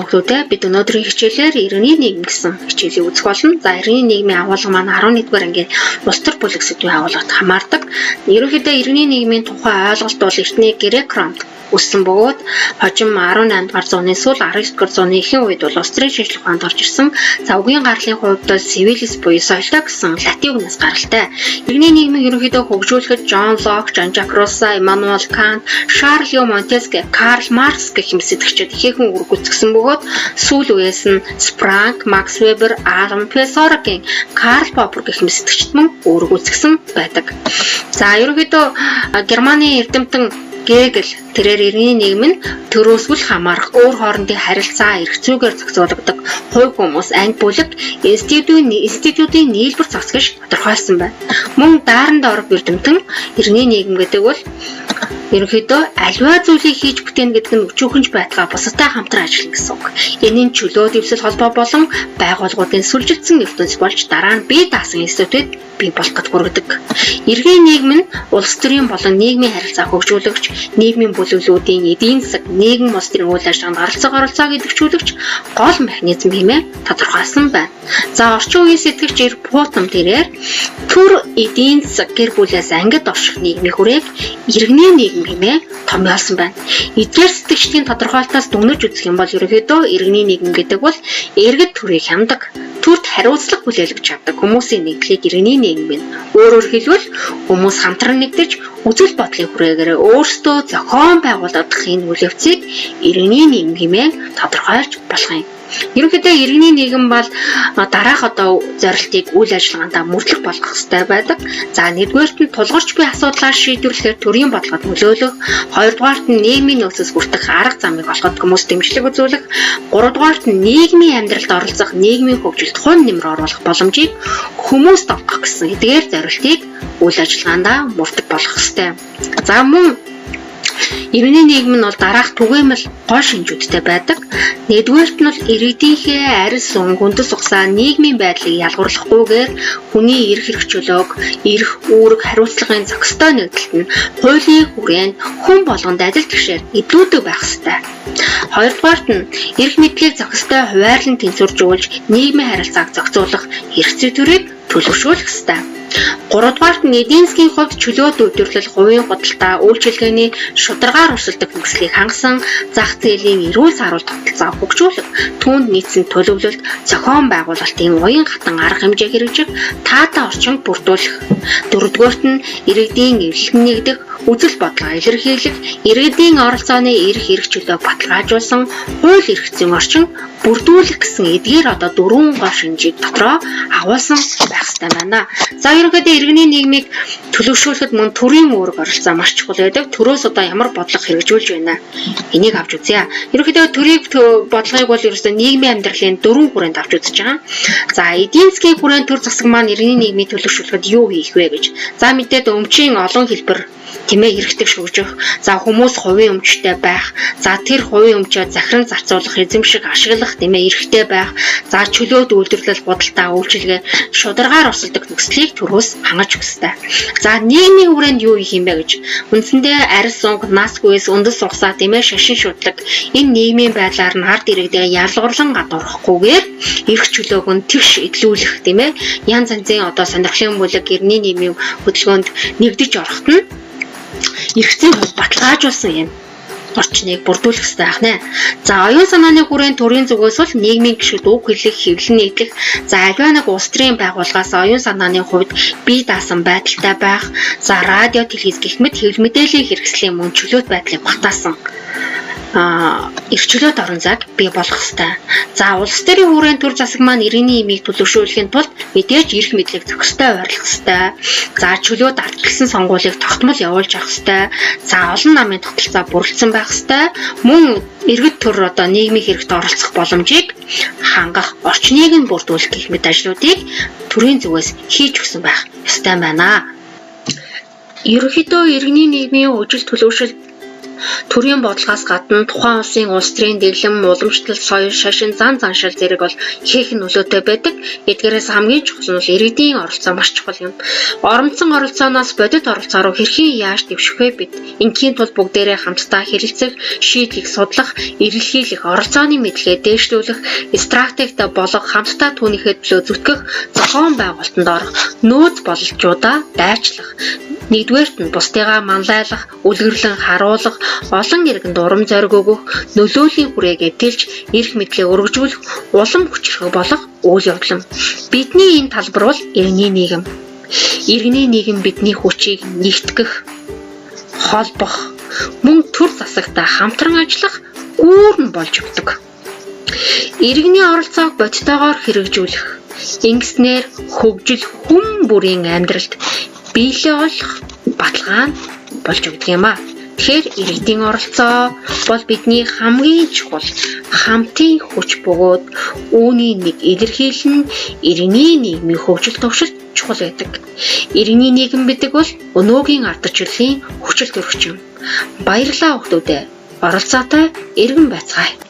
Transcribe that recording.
нөхдөдөө бид өнөөдрийн хичээлээр иргэний нийгэм гэсэн хичээлийг үзэх болно. За иргэний нийгмийн агуулга маань 11-р ангийн улс төр бүлэг сэдвийн агуулгад хамаардаг. Ерөнхийдөө иргэний нийгмийн тухай ойлголт бол эртний грек ромд үссэн бөгөөд хожим 18-р зууны сүүл 19-р зууны ихэнх үед бол улс төрийн шинжлэх ухаанд орж ирсэн. За үгийн гарлын хувьд бол civilis буюу соёлтой гэсэн латин үгнээс гаралтай. Иргэний нийгмийг ерөнхийдөө хөгжүүлэхэд John Locke, Jean-Jacques Rousseau, Immanuel Kant, Charles Montesquieu, Karl Marx гэх мэт сэтгэгчид ихээхэн үүрэг гүйцэтгсэн бөгөөд сүүл үеэс нь Frank, Max Weber, Adam Pessoa-гийн Karl Popper гэх мэт сэтгэгчид мөн үүрэг гүйцэтгсэн байдаг. За ерөнхийдөө Германы эрдэмтэн Гегел тэрээр иргэний нийгэм нь төрөөсгөл хамаарах өөр хоорондын харилцаа эрх зүйгээр зохицуулагддаг хувь хүмүүс анги бүлэг институтын нийлбэр цогц гэж тодорхойлсон байна. Мөн Даррен Дорф эрдэмтэн иргэний нийгэм гэдэг бол ерөнхийдөө аливаа зүйлийг хийж бүтээн гэдэг нь өчүүхэнж байтугай бусадтай хамтран ажиллана гэсэн үг. Энэ нь чөлөө дэвсэл холбоо болон байгууллагуудын сүлжилтсэн ертөнц болж дараа нь бие даасан институтыг бий болгоход хүргэдэг. Иргэний нийгэм нь улс төрийн болон нийгмийн харилцаа хөгжүүлэгч, нийгмийн бүлэглүүдийн эдийн засаг, нийгэм улс төрийн үйл ажиллагаанд оролцоог идэвхжүүлэгч гол механизм хэмээн тодорхойлсон байна. За орчин үеийн сэтгэгч Путнам тэрээр төр эдийн засаг гэр бүлээс ангид орших нийгмийн хүрээг иргэний нийгэм хэмээн томьёолсон байна. Эдгээр сэтгэгчдийн тодорхойлолтоос дүгнэж үзэх юм бол ерөнхийдөө иргэний нийгэм гэдэг бол иргэд төрийг хямдаг, төрд хариуцлага хүлээлгэж чаддаг хүмүүсийн нийтлэг иргэний нийгэм байна. Өөрөөр хэлбэл хүмүүс хамтран нэгдэж үзэл бодлын хүрээгээр өөрсдөө зохион байгуулагдах энэ үйл явцыг иргэний нийгэм хэмээн тодорхойлж болох юм. Ерөнхийдөө иргэний нийгэм бол дараах зорилтыг үйл ажиллагаанд мөрдлөх болгох ёстой байдаг. За нэгдүгээрт нь тулгарч буй асуудлаа шийдвэрлэхээр төрийн бодлогод нөлөөлөх, хоёрдугаарт нь нийгмийн нөөцөөс бүрдэх арга замыг олоход хүмүүс дэмжлэг үзүүлэх, гуравдугаарт нь нийгмийн амьдралд оролцох, нийгмийн хөгжилд хунь нэмэр оруулах боломжийг хүмүүст олгох гэсэн эдгээр зорилтыг үйл ажиллагаанд мөрдөх болгох ёстой. За мөн иргэний нийгэм нь бол дараах түгээмэл гол шинжүүдтэй байдаг. Нэгдүгээрт нь бол иргэдийнхээ арьс ун гүндэс ухсаа нийгмийн байдлыг ялгуурлахгүйгээр хүний эрх хэрэгчлөөг, эрх үүрэг хариуцлагын зохистой нэгдэлт нь хуулийн хүрээнд хүн болгонд адил түвшээр эдлүүдэг байх ёстой. Хоёрдугаарт нь эрх мэдлийг зохистой хуваарлан тэнцвэржүүлж нийгмийн харилцааг зохицуулах эрх зүй төрийг төлөвшүүлэх ёстой. Гуравдугаарт нь эдийн засгийн хувьд чөлөөт үйлдвэрлэл, хувийн худалдаа, үйлчилгээний шударгаар өрсөлдөх нөхцөлийг хангасан, зах зээлийн эрүүл саруулт тогтолцоог хөгжүүлэх, түүнд нийцсэн төлөвлөлт, зохион байгуулалтын уян хатан арга хэмжээ хэрэгжих, таатай орчинд бүрдүүлэх. Дөрөвдүгээрт нь иргэдийн эвлэлэн нэгдэх, үзэл бодлого илэрхийлэх, иргэдийн оролцооны эрх чөлөөг баталгаажуулсан хууль эрх зүйн орчин бүрдүүлэх гэсэн эдгээр дөрвөн гол шинжийг дотроо агуулсан байх ёстой байна. За ерөнхийдөө иргэний нийгмийг төлөвшүүлэхэд мөн төрийн үүрэг оролцоо маш чухал байдаг. Төрөөс ямар бодлого хэрэгжүүлж байна. Энийг авч үзье. Ерөнхийдөө төрийн бодлогыг бол ерөөсөө нийгмийн амьдралын дөрвөн хүрээнд авч үзэж байгаа. За эдийн засгийн хүрээнд төр засаг маань иргэний нийгмийг төлөвшүүлэхэд юу хийх вэ гэж. За мэдээд өмчийн олон хэлбэр тэмээ хэрэгтэй шүүжих. За хүмүүс хувийн өмчтэй байх. За тэр хувийн өмчөө захиран зарцуулах, эзэмших, ашиглах тэмээ эрхтэй байх. За чөлөөт үйлдвэрлэл, худалдаа, үйлчилгээ, шударгаар өрсөлдөх нөхцөлийг төрөөс хангаж өгсөй. За нийгмийн хүрээнд юу хийх юм бэ гэж. Үндсэндээ арьс унг, нас гүйс, үндэс ухсаа тэмээ шашин шудлаг энэ нийгмийн байдлаар нь ард иргэдээ ялгуурлан гадуурхахгүйгээр эрх чөлөөг нь тэгш эдлүүлэх тэмээ янз янзын сонирхлын бүлэг иргэний нийгмийн хөдөлгөөнд нэгдэж орохт нь эрх зүйн хувьд баталгаажуулсан юм орчныг бүрдүүлэх ёстой байна. За оюун санааны хүрээнд төрийн зүгээс бол нийгмийн гишүүд үг хэлэх, хэвлэл нийтлэх, за аливаа нэг улс төрийн байгууллагаас оюун санааны хувьд бие даасан байдалтай байх, за радио, телевиз гэх мэт хэвлэл мэдээллийн хэрэгслийн мөн чөлөөт байдлыг багтаасан эрх чөлөөт орон зайг бий болгох ёстой. За улс төрийн хүрээнд төр засаг маань иргэний нийгмийг төлөвшүүлэхийн тулд мэдээж эрх мэдлийг зохистой ойрлох ёстой. За чөлөөт ардчилсан сонгуулийг тогтмол явуулж авах ёстой. За олон намын тогтолцоо бүрэлдсэн байх ёстой. Мөн иргэд төр нийгмийн хэрэгт оролцох боломжийг хангах, орчныг нь бүрдүүлэх гэх мэт ажлуудыг төрийн зүгээс хийж өгсөн байх ёстой байна. Ерөнхийдөө иргэний нийгмийн үжил төлөвшил Төрийн бодлогоос гадна тухайн улсын улс төрийн дэглэм, уламжлал, соёл, шашин, зан заншил зэрэг бол ихээхэн нөлөөтэй байдаг. Эдгээрээс хамгийн чухал нь бол иргэдийн оролцоо маш чухал юм. Оромцсон оролцооноос бодит оролцоо руу хэрхэн яаж дэвших вэ бид? Ингийн тулд бүгдээрээ хамтдаа хэрэлцэх, шийдлийг судлах, эрэлхийлэх, оролцооны мэдлэгээ дээшлүүлэх, стратегт болох хамтдаа түүнийхээ төлөө зүтгэх, зохион байгуулалтанд орох, нөөц бололцоодаа дайчлах. Нэгдүгээрт нь бусдыгаа манлайлах, үлгэрлэн харуулах, олон иргэнд урам зориг өгөх, нөлөөлийн хүрээгээ тэлж, эрх мэдлээ өргөжүүлэх, улам хүчрэх болох үйл явдал. Бидний энэ талбар бол иргэний нийгэм. Иргэний нийгэм бидний хүчийг нэгтгэх, холбох, мөн төр засагтай хамтран ажиллах гүүрэн болж өгдөг. Иргэний оролцоог бодитойгоор хэрэгжүүлэх, ингэснээр хөгжил хүн бүрийн амьдралд биелээ олох баталгаа болж өгдөг юм а. Тэгэхээр иргэдийн оролцоо бол бидний хамгийн чухал хамтын хүч бөгөөд үүний нэг илэрхийлэл нь иргэний нийгмийн хөгжил төвшөлт чухал байдаг. Иргэний нийгэм гэдэг бол өнөөгийн ардчилсан хүчил төрөгч юм. Баярлалаа хүүхдүүдээ. Оролцоотой иргэн байцгаая.